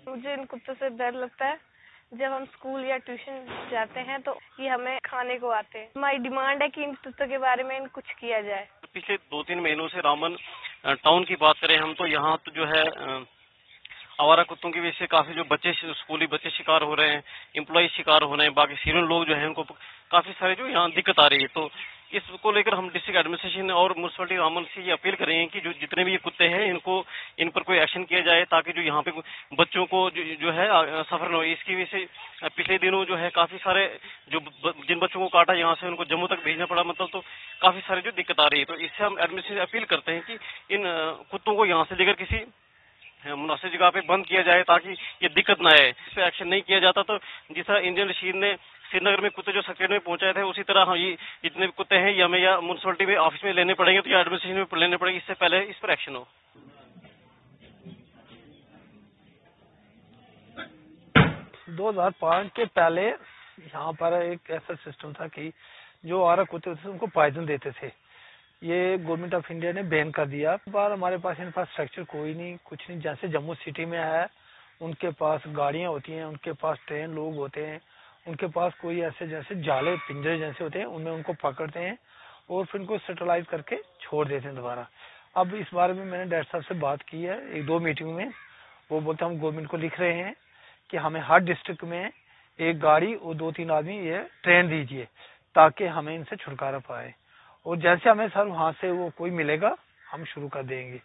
मुझे इन कुत्तों से डर लगता है। जब हम स्कूल या ट्यूशन जाते हैं तो ये हमें खाने को आते हैं। हमारी डिमांड है कि इन कुत्तों के बारे में कुछ किया जाए। पिछले 2-3 महीनों से रामबन टाउन की बात करें हम तो यहाँ तो जो है आवारा कुत्तों की वजह से काफी जो बच्चे स्कूली बच्चे शिकार हो रहे हैं, एम्प्लॉय शिकार हो रहे हैं, बाकी सीनियर लोग जो है उनको काफी सारे जो यहाँ दिक्कत आ रही है। तो इसको लेकर हम डिस्ट्रिक्ट एडमिनिस्ट्रेशन और म्युनिसिपैलिटी रामबन से ये अपील कर रहे हैं कि जो जितने भी ये कुत्ते हैं इन पर कोई एक्शन किया जाए ताकि जो यहाँ पे बच्चों को जो है सफर न हो। इसकी वजह से पिछले दिनों जो है काफी सारे जो जिन बच्चों को काटा यहाँ से उनको जम्मू तक भेजना पड़ा, मतलब तो काफी सारी जो दिक्कत आ रही है। तो इससे हम एडमिनिस्ट्रेशन अपील करते हैं कि इन कुत्तों को यहाँ से लेकर किसी मुनासिब जगह पे बंद किया जाए ताकि ये दिक्कत ना आए। इस पे एक्शन नहीं किया जाता तो जिस तरह इंडियन शीर ने श्रीनगर में कुत्ते जो सेक्रेटरी में पहुंचाए थे उसी तरह ये जितने भी कुत्ते हैं ये हमें या म्युनिसिपैलिटी में ऑफिस में लेने पड़ेंगे तो या एडमिनिस्ट्रेशन में लेने पड़ेंगे। इससे पहले इस पर एक्शन हो। 2005 के पहले यहाँ पर एक ऐसा सिस्टम था कि जो आवारा कुत्ते होते थे उनको पॉइजन देते थे। ये गवर्नमेंट ऑफ इंडिया ने बैन कर दिया। पर हमारे पास इंफ्रास्ट्रक्चर कोई नहीं, कुछ नहीं। जैसे जम्मू सिटी में है, उनके पास गाड़ियां होती हैं, उनके पास ट्रेन लोग होते हैं, उनके पास कोई ऐसे जैसे जाले पिंजरे जैसे होते हैं, उनमें उनको पकड़ते हैं और फिर उनको सेटलाइज करके छोड़ देते हैं दोबारा। अब इस बारे में मैंने डायरेक्टर साहब से बात की है 1-2 मीटिंग में। वो बोलते हम गवर्नमेंट को लिख रहे हैं कि हमें हर डिस्ट्रिक्ट में एक गाड़ी और 2-3 आदमी ये ट्रेन दीजिए ताकि हमें इनसे छुटकारा पाए। और जैसे हमें सर वहां से वो कोई मिलेगा हम शुरू कर देंगे।